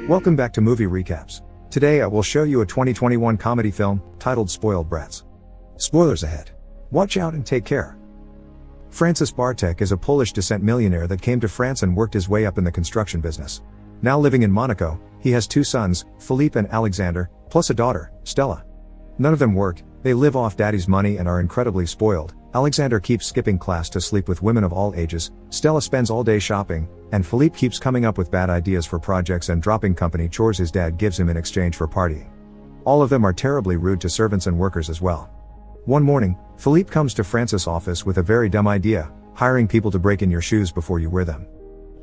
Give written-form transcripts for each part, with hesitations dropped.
Welcome back to Movie Recaps. Today I will show you a 2021 comedy film, titled Spoiled Brats. Spoilers ahead. Watch out and take care. Francis Bartek is a Polish descent millionaire that came to France and worked his way up in the construction business. Now living in Monaco, he has two sons, Philippe and Alexander, plus a daughter, Stella. None of them work, they live off daddy's money and are incredibly spoiled. Alexander keeps skipping class to sleep with women of all ages, Stella spends all day shopping, and Philippe keeps coming up with bad ideas for projects and dropping company chores his dad gives him in exchange for partying. All of them are terribly rude to servants and workers as well. One morning, Philippe comes to Francis' office with a very dumb idea, hiring people to break in your shoes before you wear them.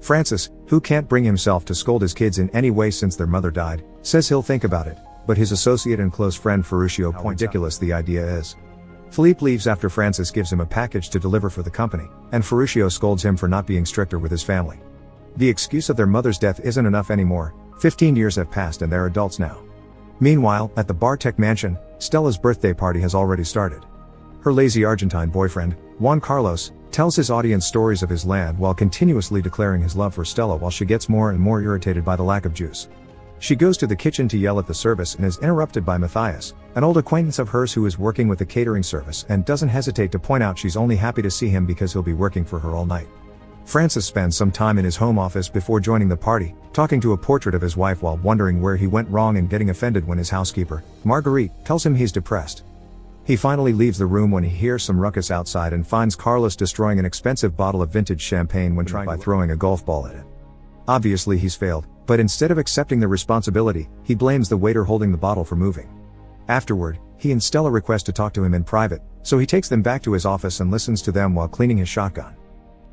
Francis, who can't bring himself to scold his kids in any way since their mother died, says he'll think about it, but his associate and close friend Ferruccio points out how ridiculous the idea is. Philippe leaves after Francis gives him a package to deliver for the company, and Ferruccio scolds him for not being stricter with his family. The excuse of their mother's death isn't enough anymore. 15 years have passed and they're adults now. Meanwhile, at the Bartek mansion, Stella's birthday party has already started. Her lazy Argentine boyfriend, Juan Carlos, tells his audience stories of his land while continuously declaring his love for Stella while she gets more and more irritated by the lack of juice. She goes to the kitchen to yell at the service and is interrupted by Matthias, an old acquaintance of hers who is working with the catering service and doesn't hesitate to point out she's only happy to see him because he'll be working for her all night. Francis spends some time in his home office before joining the party, talking to a portrait of his wife while wondering where he went wrong and getting offended when his housekeeper, Marguerite, tells him he's depressed. He finally leaves the room when he hears some ruckus outside and finds Carlos destroying an expensive bottle of vintage champagne when trying by throwing a golf ball at it. Obviously he's failed, but instead of accepting the responsibility, he blames the waiter holding the bottle for moving. Afterward, he and Stella request to talk to him in private, so he takes them back to his office and listens to them while cleaning his shotgun.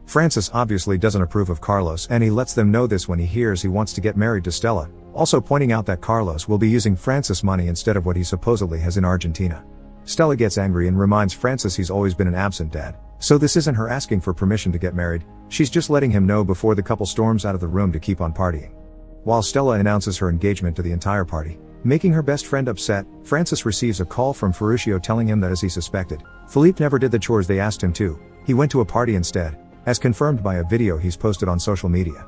Francis obviously doesn't approve of Carlos and he lets them know this when he hears he wants to get married to Stella, also pointing out that Carlos will be using Francis' money instead of what he supposedly has in Argentina. Stella gets angry and reminds Francis he's always been an absent dad, so this isn't her asking for permission to get married, she's just letting him know before the couple storms out of the room to keep on partying. While Stella announces her engagement to the entire party, making her best friend upset, Francis receives a call from Ferruccio telling him that as he suspected, Philippe never did the chores they asked him to, he went to a party instead, as confirmed by a video he's posted on social media.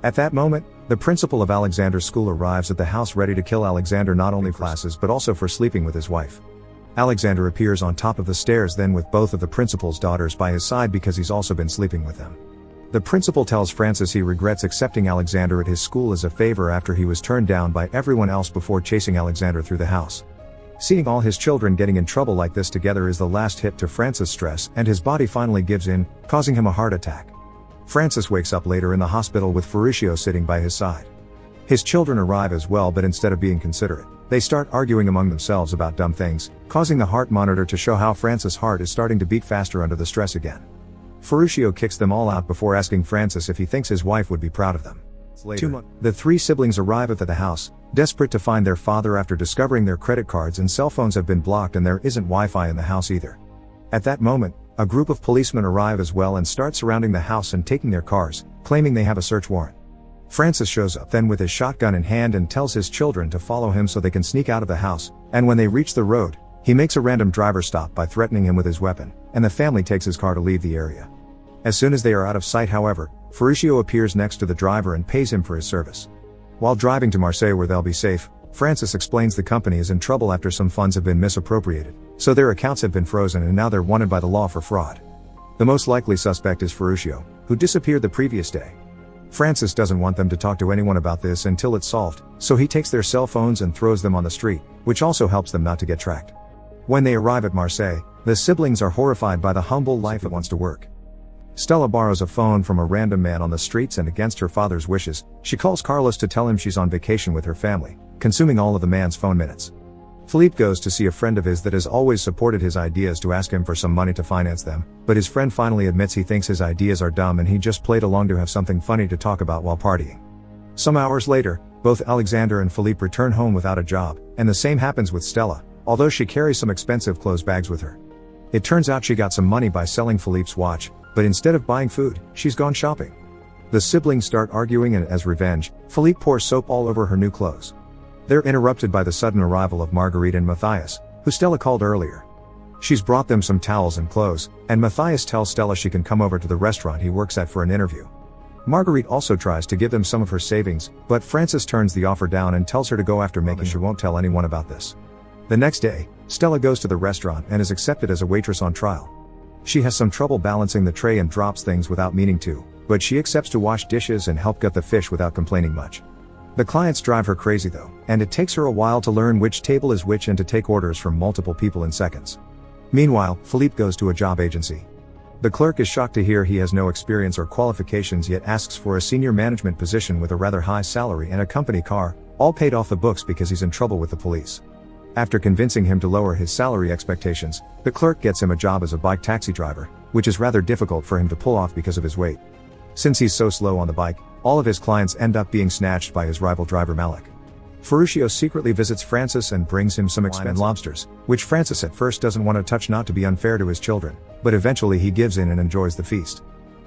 At that moment, the principal of Alexander's school arrives at the house ready to kill Alexander not only for classes but also for sleeping with his wife. Alexander appears on top of the stairs then with both of the principal's daughters by his side because he's also been sleeping with them. The principal tells Francis he regrets accepting Alexander at his school as a favor after he was turned down by everyone else before chasing Alexander through the house. Seeing all his children getting in trouble like this together is the last hit to Francis' stress and his body finally gives in, causing him a heart attack. Francis wakes up later in the hospital with Ferruccio sitting by his side. His children arrive as well, but instead of being considerate, they start arguing among themselves about dumb things, causing the heart monitor to show how Francis' heart is starting to beat faster under the stress again. Ferruccio kicks them all out before asking Francis if he thinks his wife would be proud of them. Later, the three siblings arrive at the house, desperate to find their father after discovering their credit cards and cell phones have been blocked and there isn't Wi-Fi in the house either. At that moment, a group of policemen arrive as well and start surrounding the house and taking their cars, claiming they have a search warrant. Francis shows up then with his shotgun in hand and tells his children to follow him so they can sneak out of the house, and when they reach the road, he makes a random driver stop by threatening him with his weapon, and the family takes his car to leave the area. As soon as they are out of sight however, Ferruccio appears next to the driver and pays him for his service. While driving to Marseille where they'll be safe, Francis explains the company is in trouble after some funds have been misappropriated, so their accounts have been frozen and now they're wanted by the law for fraud. The most likely suspect is Ferruccio, who disappeared the previous day. Francis doesn't want them to talk to anyone about this until it's solved, so he takes their cell phones and throws them on the street, which also helps them not to get tracked. When they arrive at Marseille, the siblings are horrified by the humble life it wants to work. Stella borrows a phone from a random man on the streets and against her father's wishes, she calls Carlos to tell him she's on vacation with her family, consuming all of the man's phone minutes. Philippe goes to see a friend of his that has always supported his ideas to ask him for some money to finance them, but his friend finally admits he thinks his ideas are dumb and he just played along to have something funny to talk about while partying. Some hours later, both Alexander and Philippe return home without a job, and the same happens with Stella, although she carries some expensive clothes bags with her. It turns out she got some money by selling Philippe's watch, but instead of buying food, she's gone shopping. The siblings start arguing and as revenge, Philippe pours soap all over her new clothes. They're interrupted by the sudden arrival of Marguerite and Matthias, who Stella called earlier. She's brought them some towels and clothes, and Matthias tells Stella she can come over to the restaurant he works at for an interview. Marguerite also tries to give them some of her savings, but Frances turns the offer down and tells her to go after making sure she won't tell anyone about this. The next day, Stella goes to the restaurant and is accepted as a waitress on trial. She has some trouble balancing the tray and drops things without meaning to, but she accepts to wash dishes and help gut the fish without complaining much. The clients drive her crazy though, and it takes her a while to learn which table is which and to take orders from multiple people in seconds. Meanwhile, Philippe goes to a job agency. The clerk is shocked to hear he has no experience or qualifications yet asks for a senior management position with a rather high salary and a company car, all paid off the books because he's in trouble with the police. After convincing him to lower his salary expectations, the clerk gets him a job as a bike taxi driver, which is rather difficult for him to pull off because of his weight. Since he's so slow on the bike, all of his clients end up being snatched by his rival driver Malik. Ferruccio secretly visits Francis and brings him some expensive lobsters, which Francis at first doesn't want to touch not to be unfair to his children, but eventually he gives in and enjoys the feast.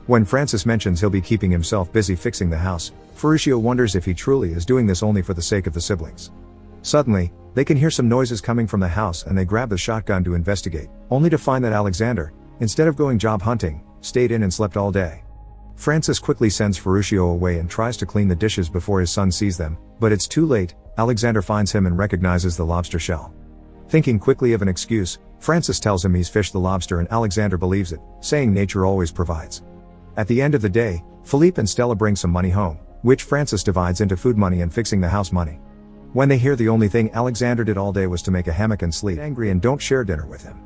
When Francis mentions he'll be keeping himself busy fixing the house, Ferruccio wonders if he truly is doing this only for the sake of the siblings. Suddenly, they can hear some noises coming from the house and they grab the shotgun to investigate, only to find that Alexander, instead of going job hunting, stayed in and slept all day. Francis quickly sends Ferruccio away and tries to clean the dishes before his son sees them, but it's too late. Alexander finds him and recognizes the lobster shell. Thinking quickly of an excuse, Francis tells him he's fished the lobster and Alexander believes it, saying nature always provides. At the end of the day, Philippe and Stella bring some money home, which Francis divides into food money and fixing the house money. When they hear the only thing Alexander did all day was to make a hammock and sleep, angry and don't share dinner with him.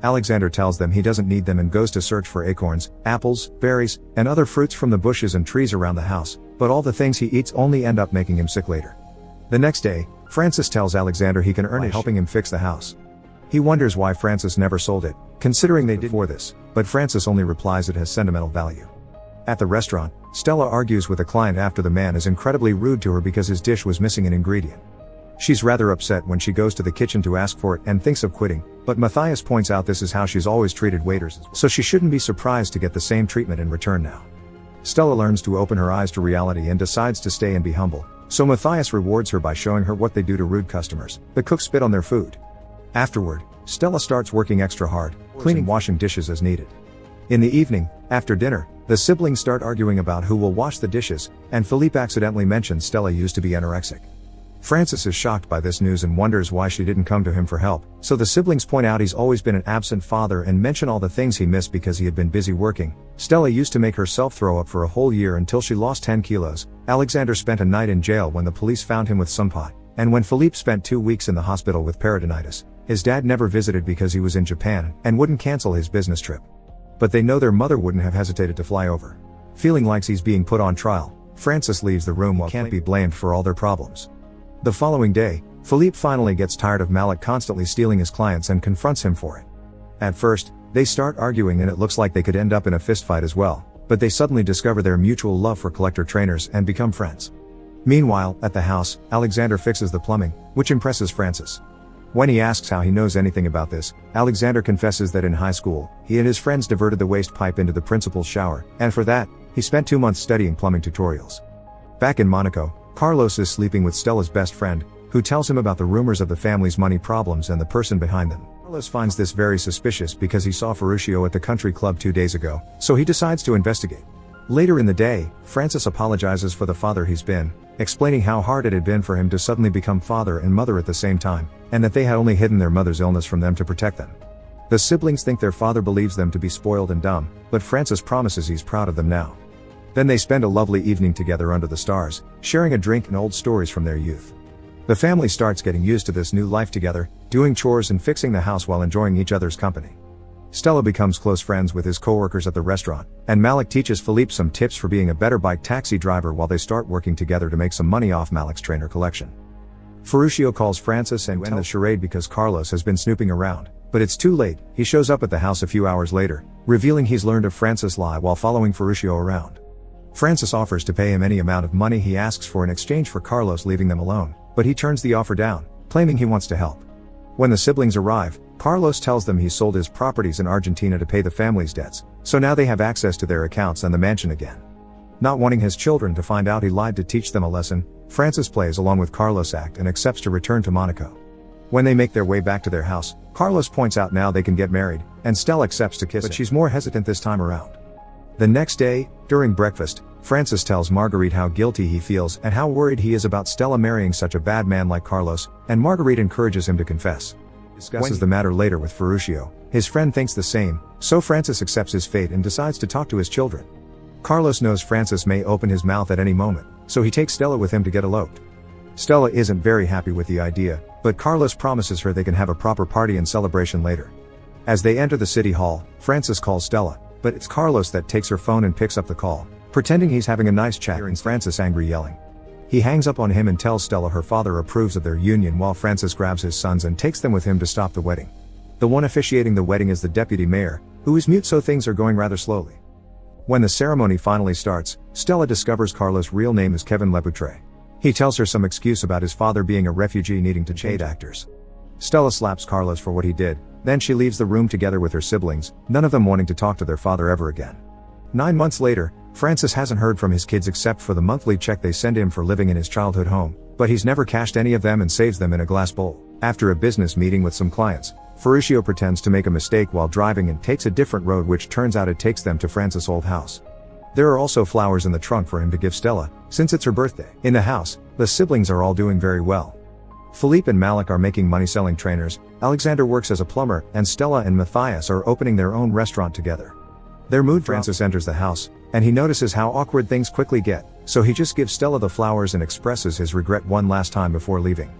Alexander tells them he doesn't need them and goes to search for acorns, apples, berries, and other fruits from the bushes and trees around the house, but all the things he eats only end up making him sick later. The next day, Francis tells Alexander he can earn it helping him fix the house. He wonders why Francis never sold it, considering they did for this, but Francis only replies it has sentimental value. At the restaurant, Stella argues with a client after the man is incredibly rude to her because his dish was missing an ingredient. She's rather upset when she goes to the kitchen to ask for it and thinks of quitting, but Matthias points out this is how she's always treated waiters, so she shouldn't be surprised to get the same treatment in return now. Stella learns to open her eyes to reality and decides to stay and be humble, so Matthias rewards her by showing her what they do to rude customers. The cooks spit on their food. Afterward, Stella starts working extra hard, cleaning and washing dishes as needed. In the evening, after dinner, the siblings start arguing about who will wash the dishes, and Philippe accidentally mentions Stella used to be anorexic. Francis is shocked by this news and wonders why she didn't come to him for help, so the siblings point out he's always been an absent father and mention all the things he missed because he had been busy working. Stella used to make herself throw up for a whole year until she lost 10 kilos. Alexander spent a night in jail when the police found him with some pot, and when Philippe spent 2 weeks in the hospital with peritonitis. His dad never visited because he was in Japan and wouldn't cancel his business trip. But they know their mother wouldn't have hesitated to fly over. Feeling like he's being put on trial, Francis leaves the room while can't be blamed for all their problems. The following day, Philippe finally gets tired of Malik constantly stealing his clients and confronts him for it. At first, they start arguing and it looks like they could end up in a fistfight as well, but they suddenly discover their mutual love for collector trainers and become friends. Meanwhile, at the house, Alexander fixes the plumbing, which impresses Francis. When he asks how he knows anything about this, Alexander confesses that in high school, he and his friends diverted the waste pipe into the principal's shower, and for that, he spent 2 months studying plumbing tutorials. Back in Monaco, Carlos is sleeping with Stella's best friend, who tells him about the rumors of the family's money problems and the person behind them. Carlos finds this very suspicious because he saw Ferruccio at the country club 2 days ago, so he decides to investigate. Later in the day, Francis apologizes for the father he's been, explaining how hard it had been for him to suddenly become father and mother at the same time, and that they had only hidden their mother's illness from them to protect them. The siblings think their father believes them to be spoiled and dumb, but Francis promises he's proud of them now. Then they spend a lovely evening together under the stars, sharing a drink and old stories from their youth. The family starts getting used to this new life together, doing chores and fixing the house while enjoying each other's company. Stella becomes close friends with his co-workers at the restaurant, and Malik teaches Philippe some tips for being a better bike taxi driver while they start working together to make some money off Malik's trainer collection. Ferruccio calls Francis and ends the charade because Carlos has been snooping around, but it's too late. He shows up at the house a few hours later, revealing he's learned of Francis' lie while following Ferruccio around. Francis offers to pay him any amount of money he asks for in exchange for Carlos leaving them alone, but he turns the offer down, claiming he wants to help. When the siblings arrive, Carlos tells them he's sold his properties in Argentina to pay the family's debts, so now they have access to their accounts and the mansion again. Not wanting his children to find out he lied to teach them a lesson, Francis plays along with Carlos' act and accepts to return to Monaco. When they make their way back to their house, Carlos points out now they can get married, and Stella accepts to kiss him, but she's more hesitant this time around. The next day, during breakfast, Francis tells Marguerite how guilty he feels and how worried he is about Stella marrying such a bad man like Carlos, and Marguerite encourages him to confess. He discusses the matter later with Ferruccio. His friend thinks the same, so Francis accepts his fate and decides to talk to his children. Carlos knows Francis may open his mouth at any moment, so he takes Stella with him to get eloped. Stella isn't very happy with the idea, but Carlos promises her they can have a proper party and celebration later. As they enter the city hall, Francis calls Stella, but it's Carlos that takes her phone and picks up the call, pretending he's having a nice chat, and Francis angry yelling. He hangs up on him and tells Stella her father approves of their union while Francis grabs his sons and takes them with him to stop the wedding. The one officiating the wedding is the deputy mayor, who is mute, so things are going rather slowly. When the ceremony finally starts, Stella discovers Carlos' real name is Kevin Lepoutre. He tells her some excuse about his father being a refugee needing to change actors. Stella slaps Carlos for what he did, then she leaves the room together with her siblings, none of them wanting to talk to their father ever again. 9 months later, Francis hasn't heard from his kids except for the monthly check they send him for living in his childhood home, but he's never cashed any of them and saves them in a glass bowl. After a business meeting with some clients, Ferruccio pretends to make a mistake while driving and takes a different road, which turns out it takes them to Francis' old house. There are also flowers in the trunk for him to give Stella, since it's her birthday. In the house, the siblings are all doing very well. Philippe and Malik are making money selling trainers, Alexander works as a plumber, and Stella and Matthias are opening their own restaurant together. Their mood drops. Francis enters the house, and he notices how awkward things quickly get, so he just gives Stella the flowers and expresses his regret one last time before leaving.